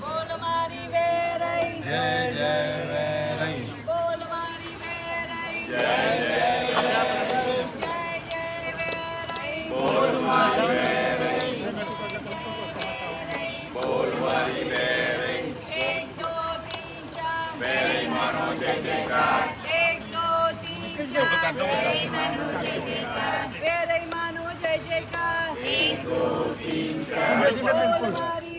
બોલ મારી વેરઈ જય જય વેરઈ બોલ મારી વેરઈ જય જય જય જય વેરઈ બોલ મારી વેરઈ બોલ મારી વેરઈ 1 2 3 4 વેરઈ માનો જય જયકાર 1 2 3 4 વેરઈ માનો જય જયકાર વેરઈ માનો જય જયકાર 1 2 3 4 બોલ મારી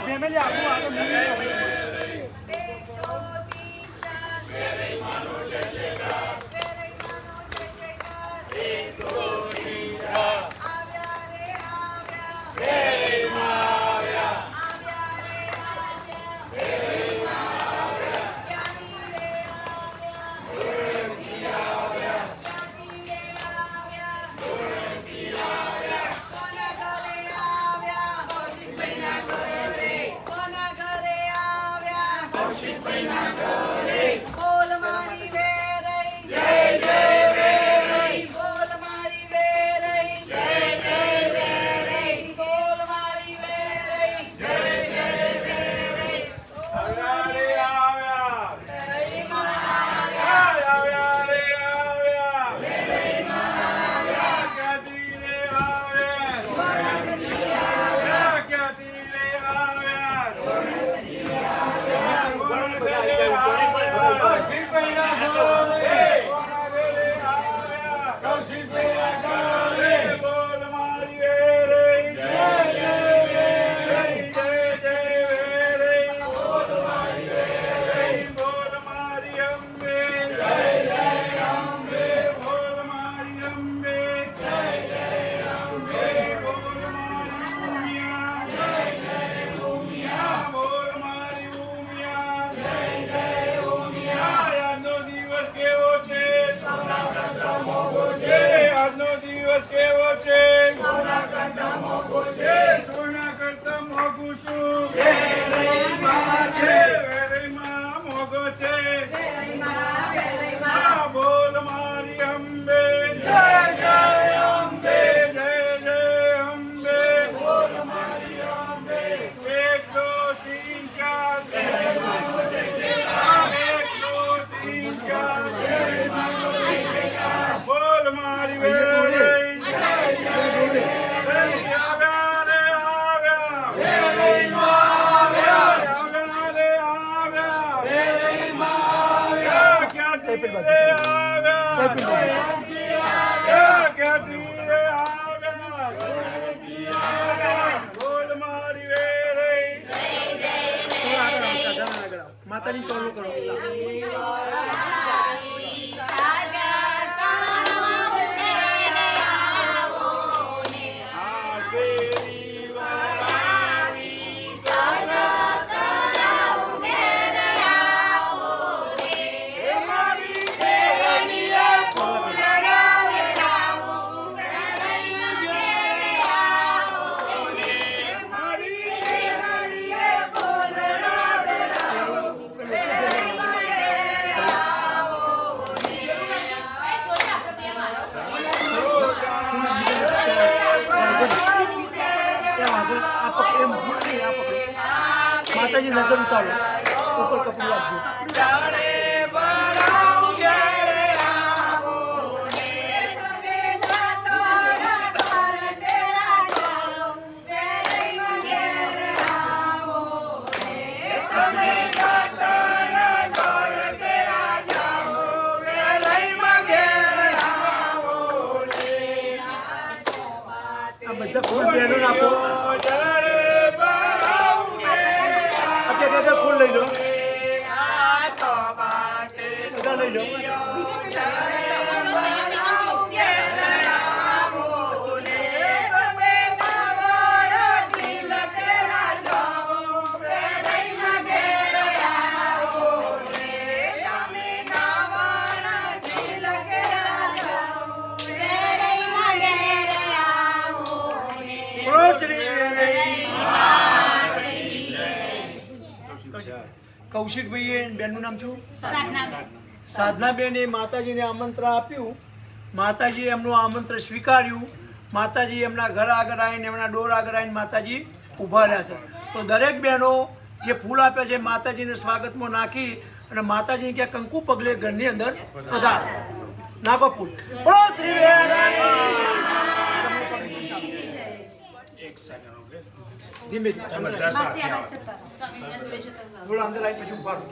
ફેમિલી આખું આગળ બોલ મારી વેરઈ જય જય વેરઈ બોલ મારી વેરઈ જય જય વેરઈ બોલ મારી વેરઈ જય જય વેરઈ આવ્યા રે આવ્યા વેરઈ માં આવ્યા આવ્યા રે આવ્યા વેરઈ માં આવ્યા ક્યાંથી રે આવ્યા ક્યાંથી રે આવ્યા બોલ મારી વેરઈ જય જય વેરઈ જય જય વેરઈ બોલ મારી વેરઈ બોલ મારી અંબે જય જય અંબે બોલ મારી અંબે જય જય અંબે બોલ મારી ઉમિયા જય જય ઉમિયા બોલ મારી ઉમિયા જય જય ઉમિયા આજનો દિવસ કેવો છે સોના કરતા મોગો છે આજનો દિવસ કેવો છે સોના કરતા મોગો છે સોના કરતા મોગું છું વેરઈમાં છે વેરઈમાં મોગો છે વેરઈમાં બોલ મારી અંબે જય જય અંબે જય જય અંબે બોલ મારી અંબે 1 2 3 4 બોલ મારી વેરઈ જય જય વેરઈ આવ્યા રે આવ્યા વેરઈમાં આવ્યા રે આવ્યા વેરઈમાં આવ્યા ક્યાંથી રે આવ્યા ક્યાંથી રે આવ્યા બોલ મારી વેરઈ માતાજી ચાલુ કરો માતાજી નજર ઉતારો ઉપર કપડું લાગજો આ બધા ફૂલ બહેનો આપો અત્યારે ફૂલ લઈ લો બધા લઈ લો કૌશિકભાઈએ બેનનું નામ શું? સાધના. સાધનાબેને માતાજીને આમંત્રણ આપ્યું. માતાજીએ એમનું આમંત્રણ સ્વીકાર્યું. માતાજી એમના ઘર આગળ આવીને એમના ડોર આગળ આવીને માતાજી ઊભા રહ્યા છે. તો દરેક બહેનો જે ફૂલ આપ્યા છે માતાજીને સ્વાગતમાં નાખી અને માતાજી કે કંકુ પગલે ઘરની અંદર પધાર નાખો ફૂલ. બોલો શ્રી ધીમે થોડા અંદર આવી પછી ઉભા રહો.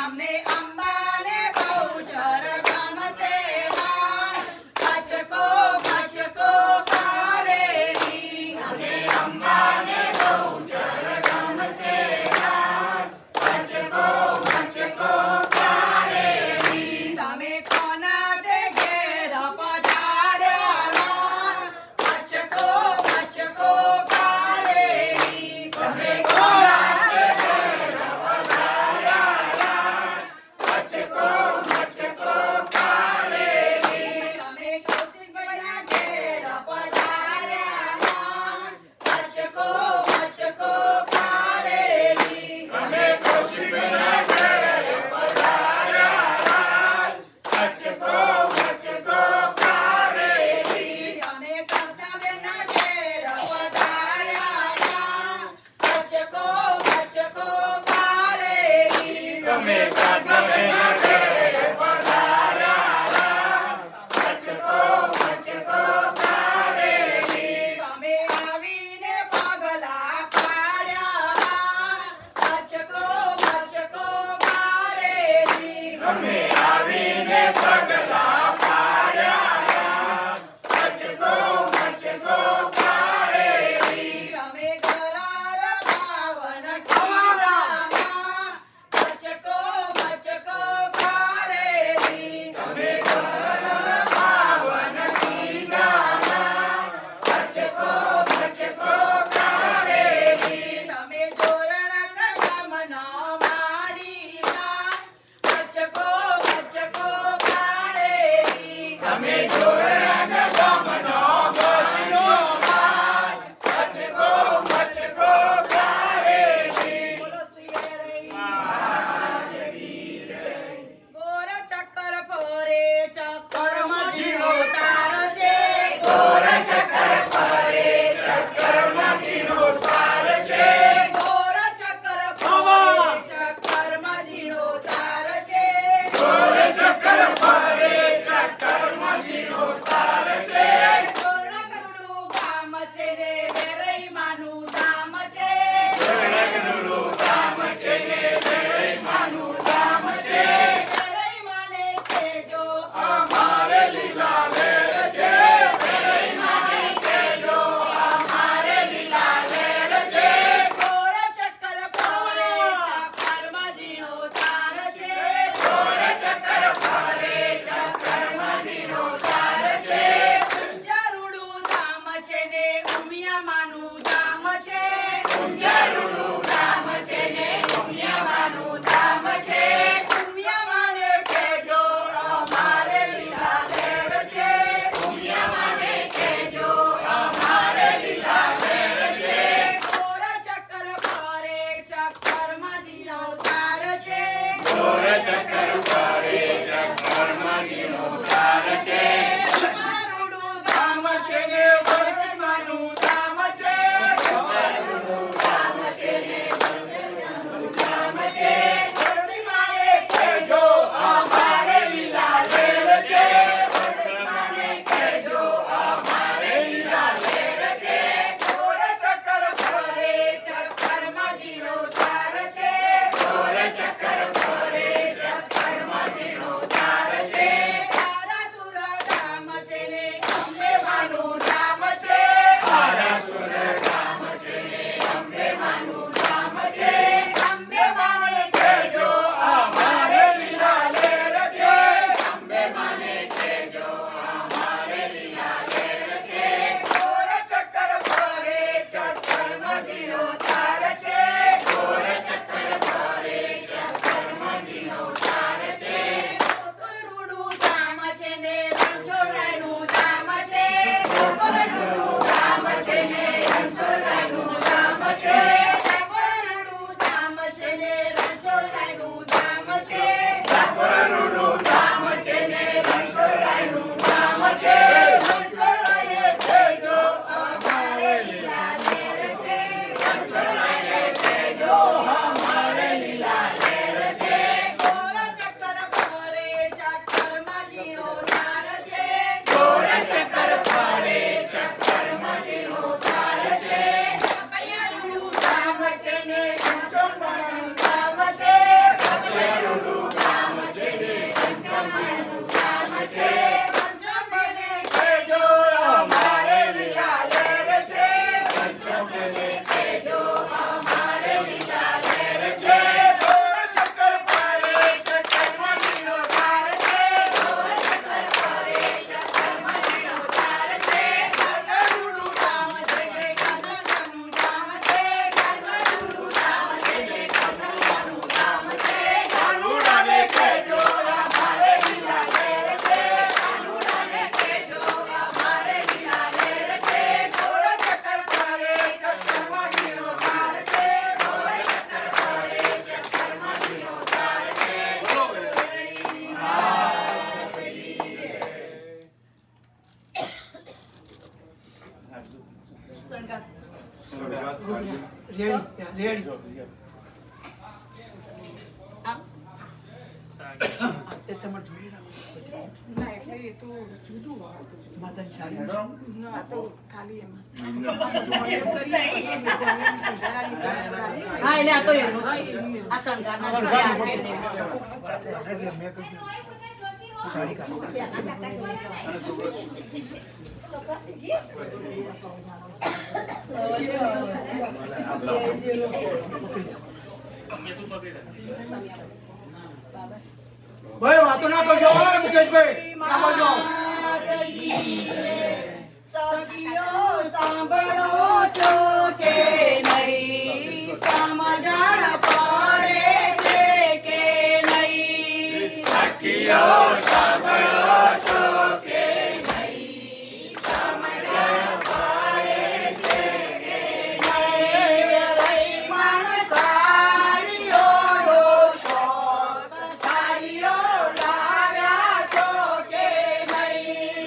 અમને અંબાને બહુચર ગમશે વાન. મચકો મચકો કારેલી. અમને અંબાને બહુચર ગમશે વાન. મચકો મચકો કારેલી. તમે કોના તે ઘેર પધાર્યા વાન. મચકો મચકો કારેલી. તમે કોના ઘનશ્યામનું ગામ છે સત્યનું ગામ છે ને ઘનશ્યામનું ગામ છે ઘનશ્યામને કહેજો અમારે લીલા લહેર છે ઘનશ્યામને કહેજો અમારે લીલા લહેર છે ગોળ ચક્કર પારે ચક્કરમાં લીલો ધાર છે ગોળ ચક્કર પારે ચક્કરમાં લીલો ધાર છે ઘનશ્યામનું ગામ છે ને ઘનશ્યામનું ગામ છે ઘનશ્યામનું ગામ છે ને ઘનશ્યામનું ગામ છે કાનુડાને કહેજો અમારે લીલા લહેર છે કાનુડાને કહેજો અમારે લીલા લહેર છે ગોળ ચક્કર પારે ચક્કરમાં લીલો ધાર છે ગોળ ચક્કર પારે ચક્કરમાં લીલો ધાર છે માતાજી સારી હા એટલે આ તો એનો જ છે. આ શણગારના સ્થળે આપણે એને એટલે મેં કહ્યું સાડી કાઢી ભાઈ વાતો ના કરજો ઓય મુકેશભાઈ ના કરજો સખીઓ સાંભળો છો કે નહીં સમજણ પડે છે કે નહીં સખીઓ સાંભળો છો કે નહીં સમજણ પડે છે કે નહીં વેરાઈ માણસ સાડીઓનો શોખ સાડીઓ લાવ્યા છો કે નહીં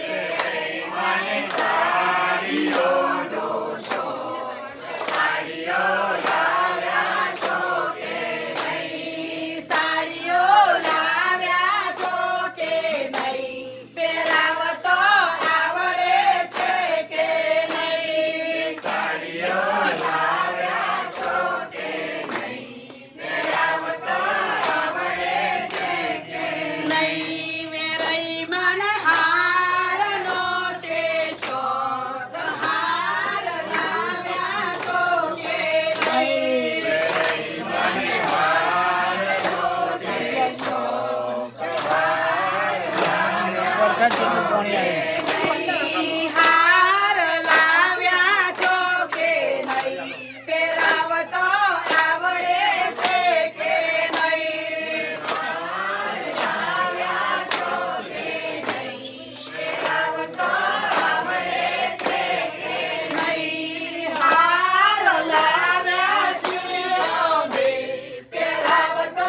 સાડીઓ લાવ્યા છો કે નહીં પહેરાવતો આવડે છે કે નહીં સાડીઓ લાવ્યા છો કે નહીં પહેરાવતો આવડે છે કે નહીં વેરાઈ મન હારનો છે શોખ હાર લાવ્યા છો કે નહીં હાર લાવ્યા છો કે નહીં પહેરાવતો આવડે છે કે નહીં લાવ્યા છો કે નહીં પહેરાવતો આવડે છે કે નહીં હાર લાવ્યા છીએ અમે પહેરાવતો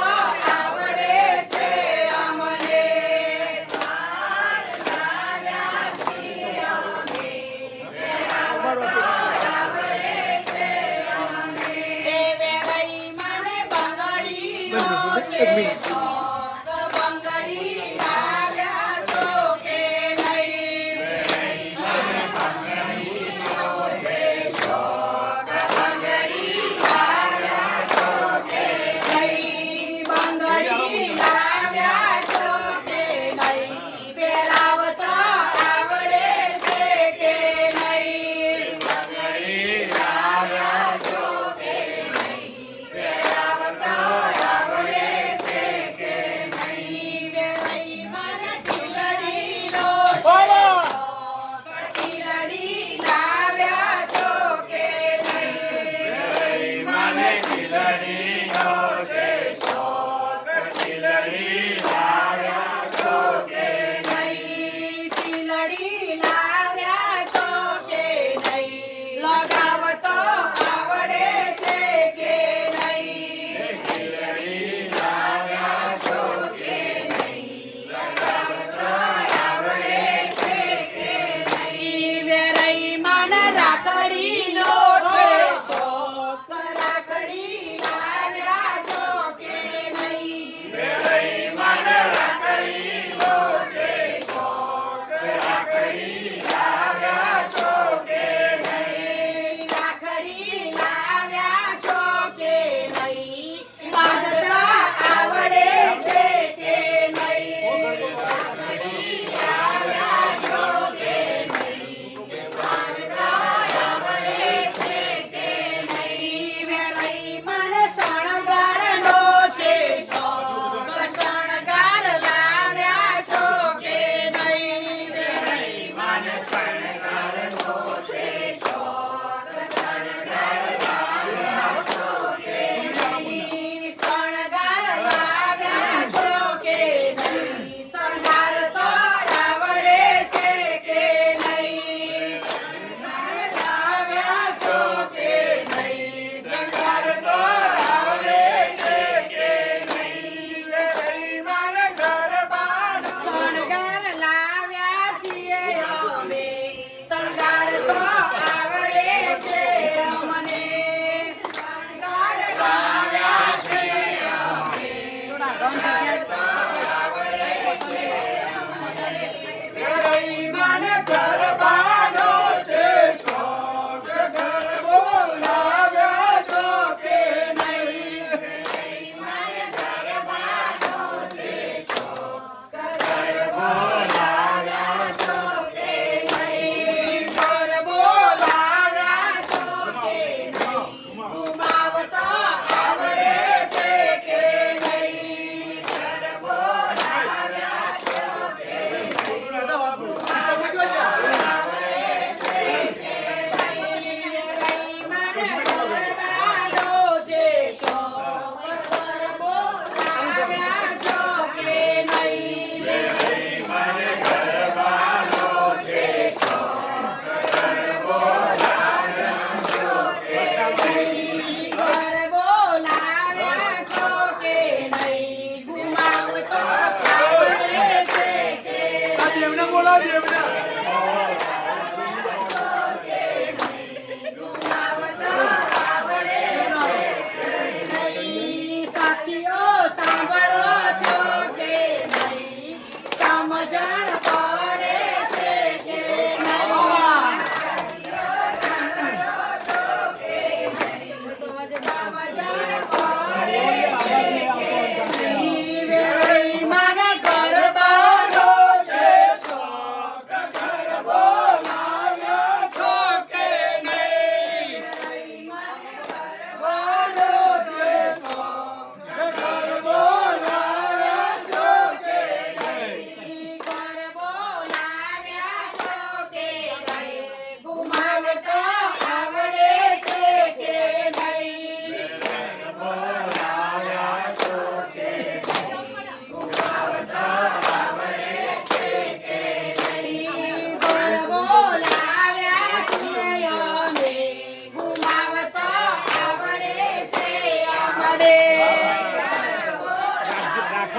આવડે છે અમને એ વેરાઈ મને બંગડીનો છે શોખ બંગડી લાવ્યા છો કે નહીં બંગડીનો છે શોખ બંગડી લાવ્યા છો કે નહીં બંગડી લાવ્યા છો કે નહીં પહેરાવતો આવડે છે કે નહીં બંગડી લાવ્યા છો કે નહીં પહેરાવતો આવડે છે કે નહીં વેરાઈ મને ચીલડીનો શોખ ચીલડી લાવ્યા છો કે નહીં મને ચીલડીનો છે શોખ ચીલડી લાવ્યા છો કે નહીં ચીલડી લાવ્યા છો કે નહીં લગાવતો આવડે છે કે નહીં ચીલડી લાવ્યા છો કે નહીં લગાવતો આવડે છે કે નહીં વેરાઈ મન રાખડીનો છે શોખ રાખડી લાવ્યા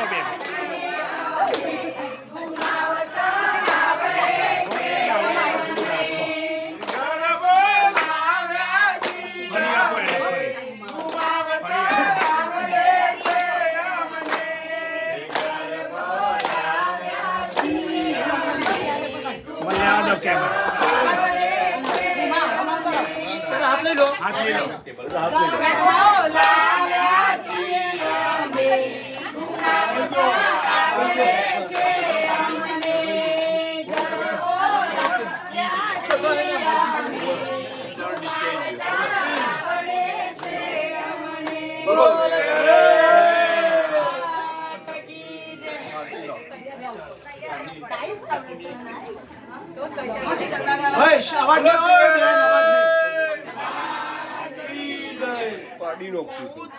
બોલો બેન ફરી આપો એને, ફરી. મને આ દો કેમેરા. હાથ લઈ લો. હાથ લઈ લો. ભાઈ, અવાજ નહીં, ઓય, બેન, અવાજ નહીં. પાડી નાખશું.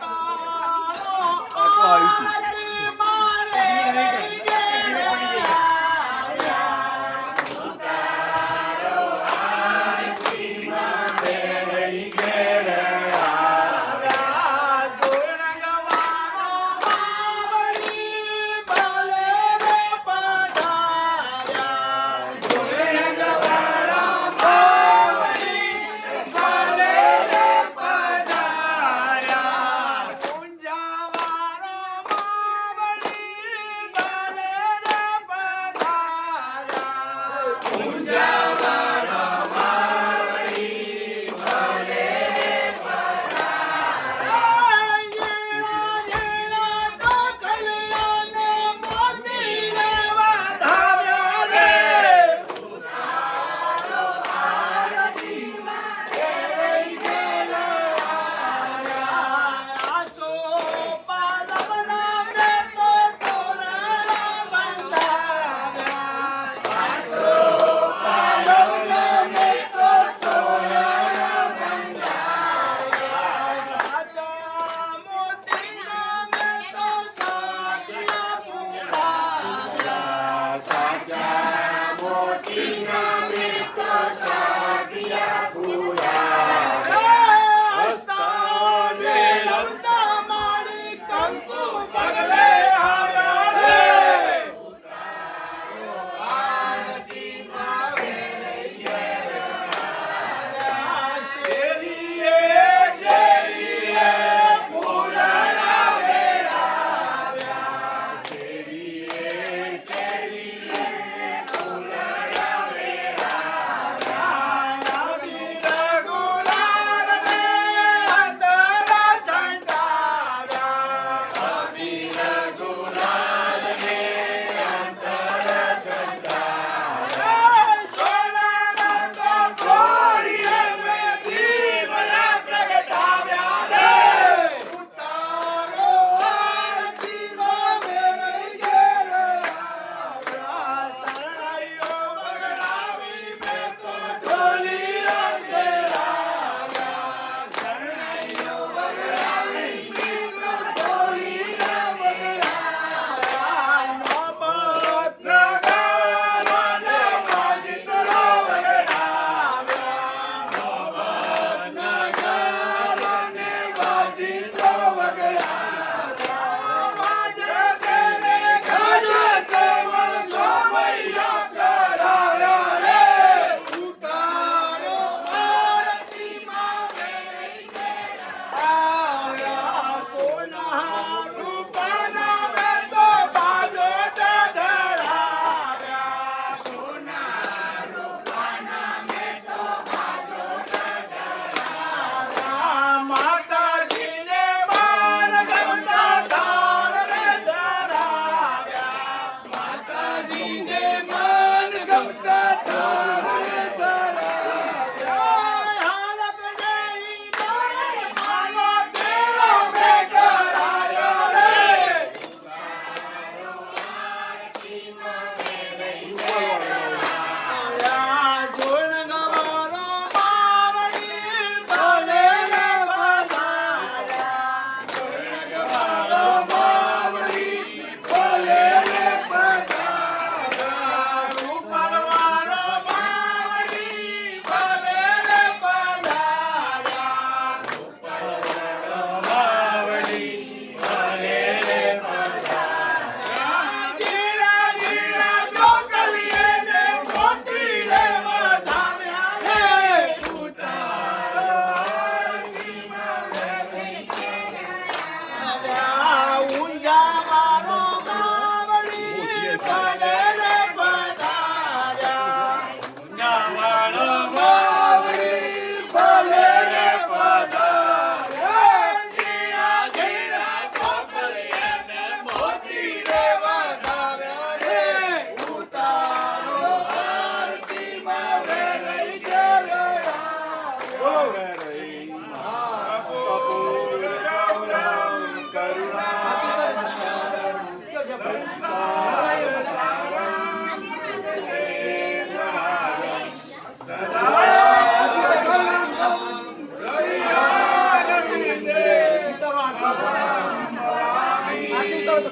આરતી કરો તો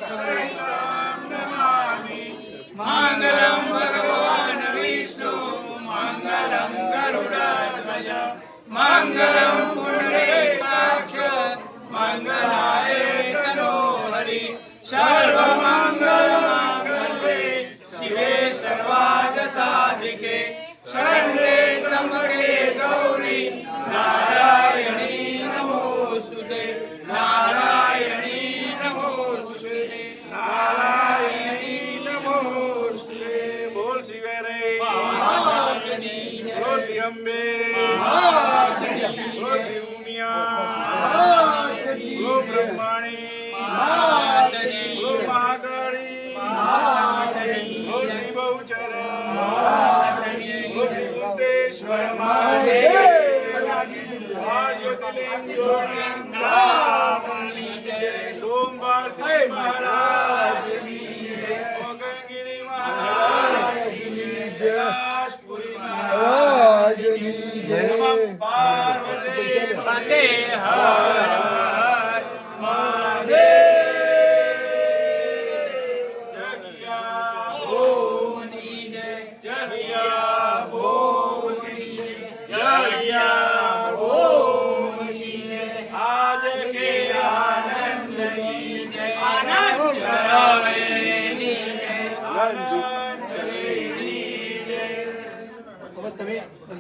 મંગલમ ભગવાન વિષ્ણુ મંગલમ ગરુડધ્વજ મંગલમ પુંડરીકાક્ષ મંગલાય તનો હરિ સર્વમંગલ માંગલ્યે શિવે સર્વાર્થ સાધિકે શરણે ત્ર્યંબકે ગૌરી નારાયણી નમોસ્તુતે નારાયણી નમોસ્તુતે નારાયણી નમોસ્તુતે બોલ શિવે રે બોલ શ્રી અંબે બોલ શ્રી ઉમિયા બોલ બ્રહ્માણી બોલ મહાકાળી બોલ શ્રી બહુચર બોલ શ્રી કુંતેશ્વર મહાદેવ જ્યોતિર્લિંગ જોડાણી જય સોમવારતી મહારાજની જય ગંગીરી મહારાજની જય પુરી મહારાજની જય પાર્વતી પતે હર હર મહાદેવ જગિયા ભોની જય જગિયા ભોની જય જગિયા ભોની જય આજ કે આનંદની જય આનંદ કરાવેની જય આનંદ કરેની જય તમે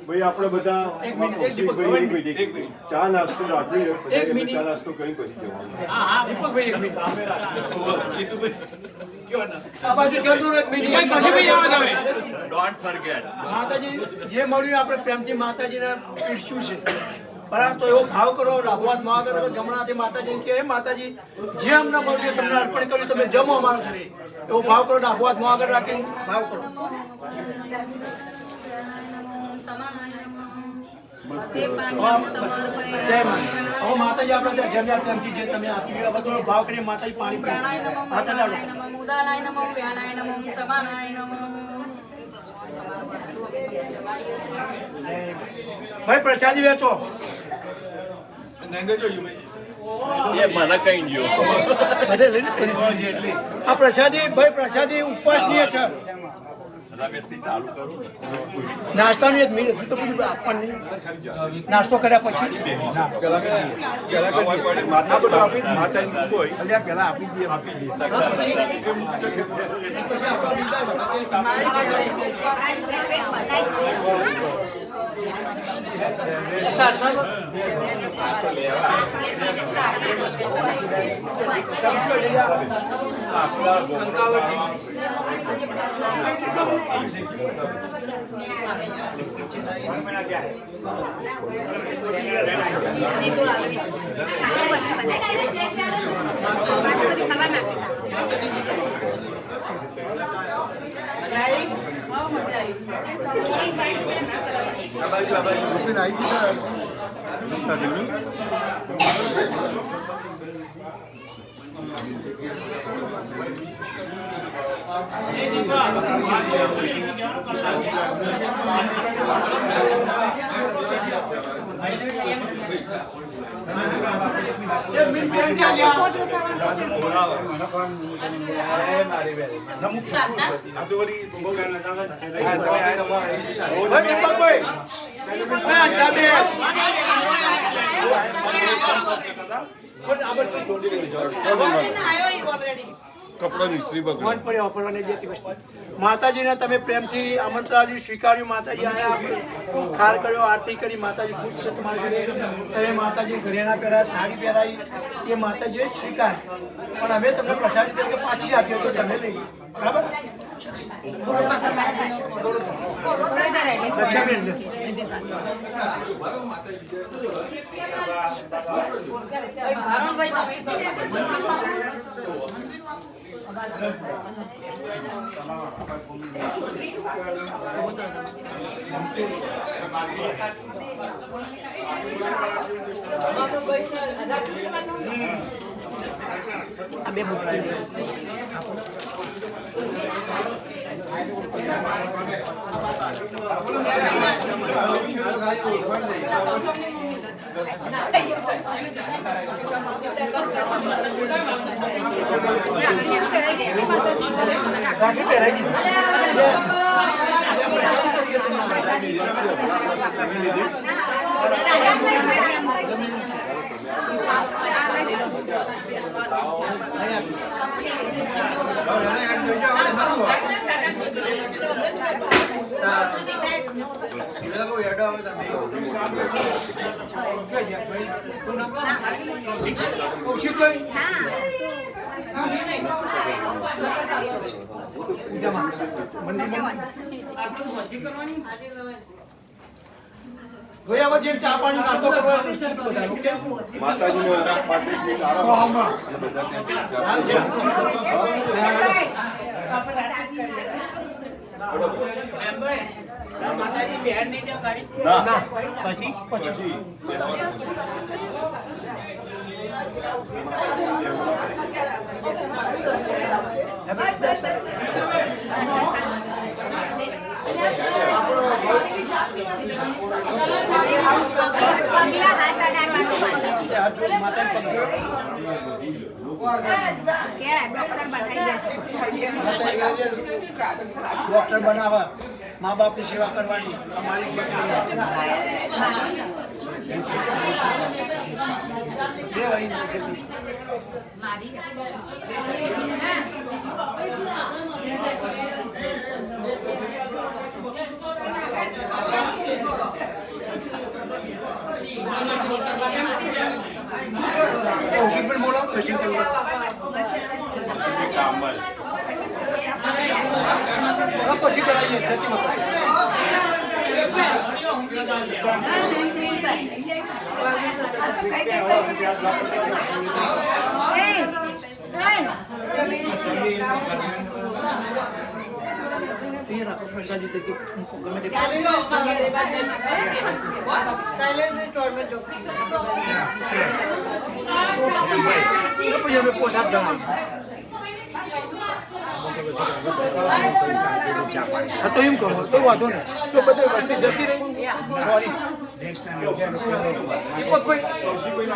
ભાઈ આપણે બધા એક મિનિટ, એક દીપક, ભાઈ, એક મિનિટ. ચા નાસ્તો રાખવી હોય, પછી એક મિનિટ. ચા નાસ્તો કરી જવાનું. દીપકભાઈ એક મિનિટ આ બાજુ કરજો ને એક મિનિટ. માતાજી જે મળ્યું આપણે પ્રેમથી માતાજીને પીરસ્યું છે પરંતુ એવો ભાવ કરો રાભવાદ મહાગર જમણાથી માતાજીને કે હે માતાજી જે અમને મળ્યું તમને અર્પણ કર્યું તમે જમો અમારા ઘરે એવો ભાવ કરો રાભવાદ મહાગર રાખીને ભાવ કરો જય માં હવે માતાજી આપણે ત્યાં જમ્યા પ્રેમથી જે તમે આપ્યું હવે થોડો ભાવ કરીએ માતાજી પાણી પીએ હાથ લાવો ભાઈ પ્રસાદી વેચો બધે લઈને આ પ્રસાદી ભાઈ પ્રસાદી ઉપવાસનીય છે નાસ્તાનું એક મિનિટ હજુ તો બધું આપવાનું નહીં નાસ્તો કર્યા પછી પેલા આપી દઈએ પછી માતાજીને તમે પ્રેમથી આમંત્રણ સ્વીકાર્યું માતાજી આયા ખાર કર્યો આરતી કરી માતાજી ખુશ છે તમારા ઘરે તમે માતાજી ઘરેણા પહેરાય સાડી પહેરાઈ એ માતાજીએ સ્વીકાર પણ અમે તમને પ્રસાદી તરીકે પાછી આપ્યો છો તમે લઈ બરાબર રાખી પહેરાઈ દીધી કૌશિકભાઈ ગયા પછી ચા પાણી નાસ્તો કરવા માતાજીને 5 મિનિટ આરામ અને બધા માતાજી બહાર નહીં જાવ ગાડી ના પછી ડોક્ટર બનાવવા મા બાપની સેવા કરવાની અમારી કૌશિક પણ બોલો કૌશિક પછી કરાવીએ છતી પ્રસાદી તરીકે ગમે તે પછી અમે પોતા જ જણાવીએ તો એમ કહો તો વાંધો ને તો બધી વસ્તી જતી રહી સોરી નેક્સ્ટ ટાઈમ કૌશિકભાઈ